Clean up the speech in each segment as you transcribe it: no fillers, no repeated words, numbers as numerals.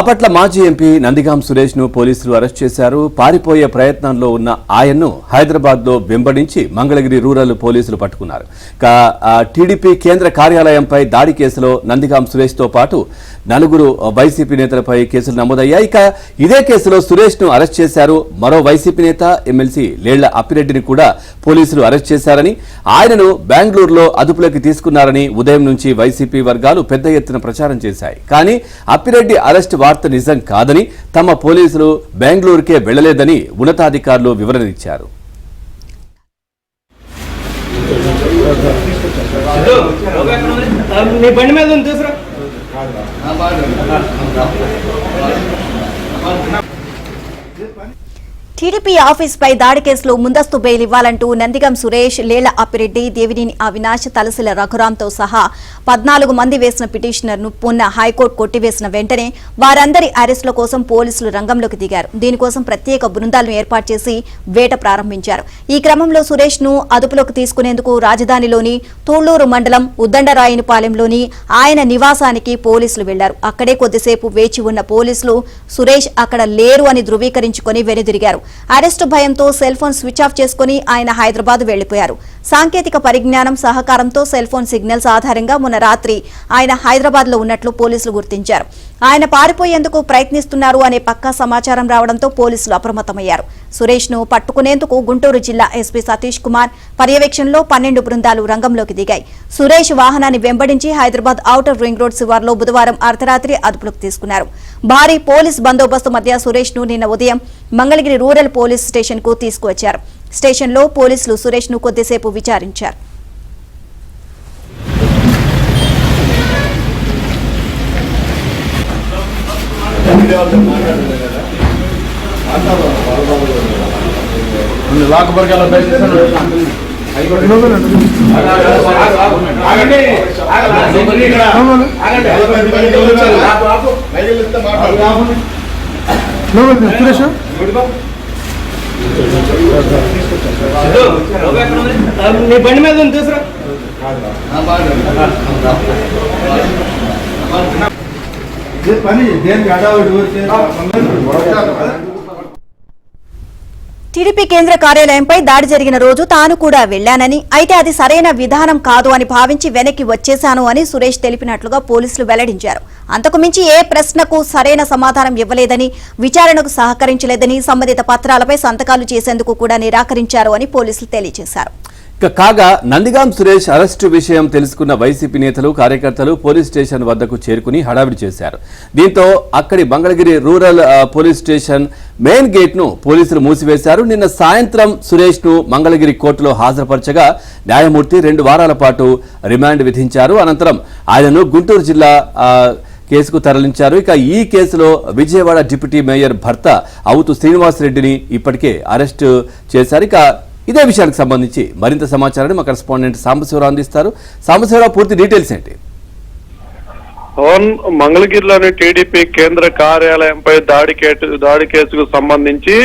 బాపట్ల మాజీ ఎంపీ నందిగాం సురేష్ ను పోలీసులు అరెస్ట్ చేశారు. పారిపోయే ప్రయత్నంలో ఉన్న ఆయన్ను హైదరాబాద్ లో వెంబడించి మంగళగిరి రూరల్ పోలీసులు పట్టుకున్నారు. టీడీపీ కేంద్ర కార్యాలయంపై దాడి కేసులో నందిగాం సురేష్ తో పాటు నలుగురు వైసీపీ నేతలపై కేసులు నమోదయ్యాయి. ఇక ఇదే కేసులో సురేష్ ను అరెస్ట్ చేశారు. మరో వైసీపీ నేత ఎమ్మెల్సీ లేళ్ల అప్పిరెడ్డిని కూడా పోలీసులు అరెస్ట్ చేశారని, ఆయనను బెంగళూరులో అదుపులోకి తీసుకున్నారని ఉదయం నుంచి వైసీపీ వర్గాలు పెద్ద ఎత్తున ప్రచారం చేశాయి. కానీ అప్పిరెడ్డి అరెస్ట్ వార్త నిజం కాదని, తమ పోలీసులు బెంగళూరుకే వెళ్లలేదని ఉన్నతాధికారులు వివరణ ఇచ్చారు. టీడీపీ ఆఫీస్ పై దాడి కేసులో ముందస్తు బెయిల్ ఇవ్వాలంటూ నందిగం సురేష్, లేళ్ల అప్పిరెడ్డి, దేవినేని అవినాష్, తలసిల రఘురాంతో సహా 14 మంది వేసిన పిటిషనర్ను పున్న హైకోర్టు కొట్టివేసిన వెంటనే వారందరి అరెస్టుల కోసం పోలీసులు రంగంలోకి దిగారు. దీనికోసం ప్రత్యేక బృందాలను ఏర్పాటు చేసి వేట ప్రారంభించారు. ఈ క్రమంలో సురేష్ ను అదుపులోకి తీసుకునేందుకు రాజధానిలోని తూళ్లూరు మండలం ఉద్దండరాయనిపాలెంలోని ఆయన నివాసానికి పోలీసులు వెళ్లారు. అక్కడే కొద్దిసేపు వేచి ఉన్న పోలీసులు సురేష్ అక్కడ లేరు అని ధృవీకరించుకుని వెనుదిరిగారు. అరెస్టు భయంతో సెల్ ఫోన్ స్విచ్ ఆఫ్ చేసుకుని ఆయన హైదరాబాద్ వెళ్లిపోయారు. సాంకేతిక పరిజ్ఞానం సహకారంతో సెల్ ఫోన్ సిగ్నల్స్ ఆధారంగా మొన్న రాత్రి ఆయన హైదరాబాద్ లో ఉన్నట్లు పోలీసులు గుర్తించారు. ఆయన పారిపోయేందుకు ప్రయత్నిస్తున్నారు అనే పక్కా సమాచారం రావడంతో పోలీసులు అప్రమత్తమయ్యారు. సురేష్ ను పట్టుకునేందుకు గుంటూరు జిల్లా ఎస్పీ సతీష్ కుమార్ పర్యవేక్షణలో 12 బృందాలు రంగంలోకి దిగాయి. సురేష్ వాహనాన్ని వెంబడించి హైదరాబాద్ ఔటర్ రింగ్ రోడ్ శివార్లో బుధవారం అర్ధరాత్రి అదుపులోకి తీసుకున్నారు. భారీ పోలీస్ బందోబస్తు మధ్య సురేష్ ను నిన్న ఉదయం మంగళగిరి రూరల్ పోలీస్ స్టేషన్ కు తీసుకువచ్చారు. స్టేషన్లో పోలీసులు సురేష్ ను కొద్దిసేపు విచారించారు. బండి మీద తీసుకురా. టీడీపీ కేంద్ర కార్యాలయంపై దాడి జరిగిన రోజు తాను కూడా వెళ్లానని, అయితే అది సరైన విధానం కాదు అని భావించి వెనక్కి వచ్చేశాను అని సురేష్ తెలిపినట్లుగా పోలీసులు వెల్లడించారు. అంతకుమించి ఏ ప్రశ్నకు సరైన సమాధానం ఇవ్వలేదని, విచారణకు సహకరించలేదని, సంబంధిత పత్రాలపై సంతకాలు చేసేందుకు కూడా నిరాకరించారు అని పోలీసులు తెలియజేశారు. కాగా నందిగాం సురేష్ అరెస్టు విషయం తెలుసుకున్న వైసీపీ నేతలు, కార్యకర్తలు పోలీస్ స్టేషన్ వద్దకు చేరుకుని హడావిడి చేశారు. దీంతో అక్కడి Mangalagiri rural police station main gate ను పోలీసులు మూసివేశారు. నిన్న సాయంత్రం సురేష్ ను మంగళగిరి కోర్టులో హాజరుపరచగా న్యాయమూర్తి 2 వారాల పాటు రిమాండ్ విధించారు. అనంతరం ఆయనను గుంటూరు జిల్లా కేసుకు తరలించారు. ఇక ఈ కేసులో విజయవాడ డిప్యూటీ మేయర్ భర్త అవుతు శ్రీనివాసరెడ్డిని ఇప్పటికే అరెస్టు చేశారు. ఇక ఇదే విషయానికి సంబంధించి మరింత సమాచారాన్ని మా కరెస్పాండెంట్ సాంబశివరావు అందిస్తారు. సాంబశివరావు, పూర్తి డీటెయిల్స్ ఏంటి? మంగళగిరిలోని టీడీపీ కేంద్ర కార్యాలయంపై దాడి కేసుకు సంబంధించి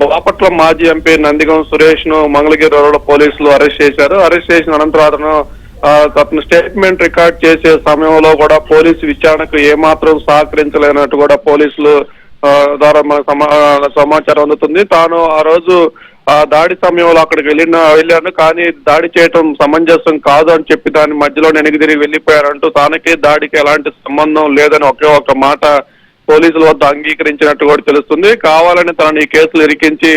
బాపట్ల మాజీ ఎంపీ నందిగం సురేష్ ను మంగళగిరి రూరల్ పోలీసులు అరెస్ట్ చేశారు. అరెస్ట్ చేసిన అనంతరం అతను స్టేట్మెంట్ రికార్డ్ చేసే సమయంలో కూడా పోలీసు విచారణకు ఏమాత్రం సహకరించలేనట్టు కూడా పోలీసులు ద్వారా సమాచారం అందుతుంది. తాను ఆ రోజు దాడి సమయంలో అక్కడికి వెళ్ళాను, కానీ దాడి చేయటం సమంజసం కాదు అని చెప్పి దాని మధ్యలో వెనక్కి తిరిగి వెళ్లిపోయారంటూ తానకి దాడికి ఎలాంటి సంబంధం లేదని ఒకే ఒక మాట పోలీసుల వద్ద అంగీకరించినట్టు కూడా తెలుస్తుంది. కావాలని తనని ఈ కేసులు ఇరికించి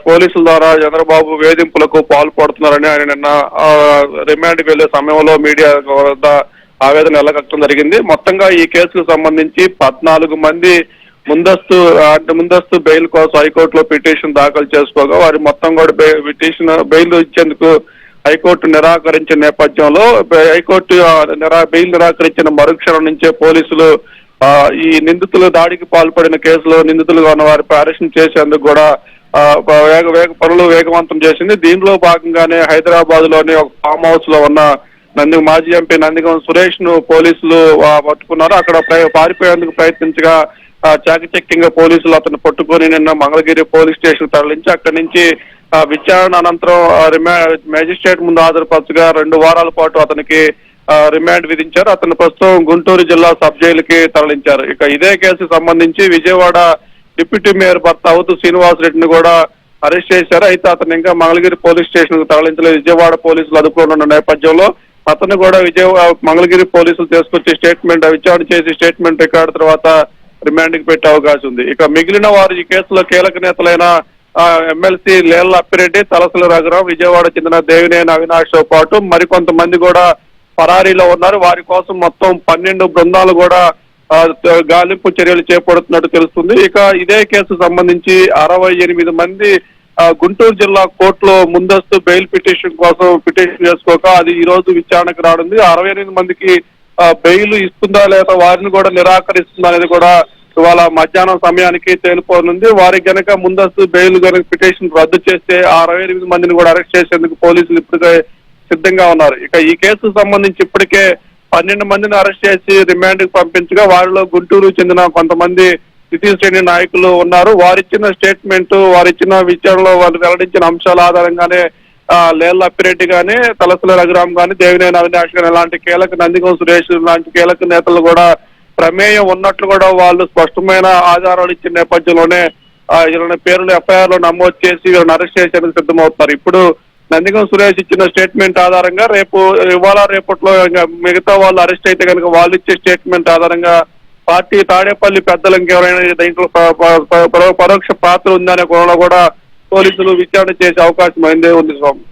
పోలీసుల ద్వారా చంద్రబాబు వేధింపులకు పాల్పడుతున్నారని ఆయన నిన్న రిమాండ్కి వెళ్లే సమయంలో మీడియా వద్ద ఆవేదన వెల్లగట్టడం జరిగింది. మొత్తంగా ఈ కేసుకు సంబంధించి 14 మంది ముందస్తు బెయిల్ కోసం హైకోర్టులో పిటిషన్ దాఖలు చేసుకోగా వారి మొత్తం కూడా బెయిల్ ఇచ్చేందుకు హైకోర్టు నిరాకరించిన నేపథ్యంలో హైకోర్టు బెయిల్ నిరాకరించిన మరుక్షణం నుంచే పోలీసులు ఈ నిందితులు దాడికి పాల్పడిన కేసులో నిందితులుగా ఉన్న వారిపై అరెస్ట్ చేసేందుకు కూడా పనులు వేగవంతం చేసింది. దీనిలో భాగంగానే హైదరాబాద్ లోని ఒక ఫామ్ హౌస్ లో ఉన్న మాజీ ఎంపీ నందిగం సురేష్ ను పోలీసులు పట్టుకున్నారు. అక్కడ పారిపోయేందుకు ప్రయత్నించగా చాకచక్యంగా పోలీసులు అతను పట్టుకొని నిన్న మంగళగిరి పోలీస్ స్టేషన్ తరలించి అక్కడి నుంచి విచారణ అనంతరం మేజిస్ట్రేట్ ముందు హాజరుపరచగా 2 వారాల పాటు అతనికి రిమాండ్ విధించారు. అతను ప్రస్తుతం గుంటూరు జిల్లా సబ్ జైలుకి తరలించారు. ఇక ఇదే కేసుకు సంబంధించి విజయవాడ డిప్యూటీ మేయర్ భర్త అవుతు శ్రీనివాస్ రెడ్డిని కూడా అరెస్ట్ చేశారు. అయితే అతను ఇంకా మంగళగిరి పోలీస్ స్టేషన్ కు తరలించలేదు. విజయవాడ పోలీసులు అదుపులో ఉన్న నేపథ్యంలో అతను కూడా మంగళగిరి పోలీసులు తీసుకొచ్చి విచారణ చేసి స్టేట్మెంట్ రికార్డు తర్వాత రిమాండ్ కి పెట్టే అవకాశం ఉంది. ఇక మిగిలిన వారు ఈ కేసులో కీలక నేతలైన ఎమ్మెల్సీ లేళ్ల అప్పిరెడ్డి, తలసల రఘురాం, విజయవాడ చెందిన దేవినేని అవినాష్ తో పాటు మరికొంతమంది కూడా పరారీలో ఉన్నారు. వారి కోసం మొత్తం 12 బృందాలు కూడా గాలింపు చర్యలు చేపడుతున్నట్టు తెలుస్తుంది. ఇక ఇదే కేసు సంబంధించి 68 మంది గుంటూరు జిల్లా కోర్టులో ముందస్తు బెయిల్ పిటిషన్ కోసం పిటిషన్ చేసుకోక అది ఈ రోజు విచారణకు రానుంది. 68 మందికి బెయిల్ ఇస్తుందా లేదా వారిని కూడా నిరాకరిస్తుందా అనేది కూడా ఇవాళ మధ్యాహ్నం సమయానికి తేలిపోనుంది. వారికి గనక ముందస్తు బెయిల్ గనక పిటిషన్ రద్దు చేస్తే 68 మందిని కూడా అరెస్ట్ చేసేందుకు పోలీసులు ఇప్పటికే సిద్ధంగా ఉన్నారు. ఇక ఈ కేసుకు సంబంధించి ఇప్పటికే 12 మందిని అరెస్ట్ చేసి రిమాండ్ కి పంపించగా వారిలో గుంటూరు చెందిన కొంతమంది ద్వితీయ శ్రేణి నాయకులు ఉన్నారు. వారిచ్చిన స్టేట్మెంట్, వారిచ్చిన విచారణలో వారు వెల్లడించిన అంశాల ఆధారంగానే లేళ్ల అప్పిరెడ్డి గాని, తలసల రఘురాం గాని, దేవినేని అవినాష్ గాని ఇలాంటి నందిగం సురేష్ లాంటి కీలక నేతలు కూడా ప్రమేయం ఉన్నట్లు కూడా వాళ్ళు స్పష్టమైన ఆధారాలు ఇచ్చిన నేపథ్యంలోనే వీళ్ళ పేర్లు ఎఫ్ఐఆర్ లో నమోదు చేసి వీళ్ళని అరెస్ట్ చేసేందుకు సిద్ధమవుతున్నారు. ఇప్పుడు నందిగం సురేష్ ఇచ్చిన స్టేట్మెంట్ ఆధారంగా ఇవాళ రేపట్లో మిగతా వాళ్ళు అరెస్ట్ అయితే కనుక వాళ్ళు ఇచ్చే స్టేట్మెంట్ ఆధారంగా పార్టీ తాడేపల్లి పెద్దలు ఇంకెవరైనా దీంట్లో పరోక్ష పాత్ర ఉందనే కోణంలో కూడా పోలీసులు విచారణ చేసే అవకాశం అయిందే ఉంది స్వామి.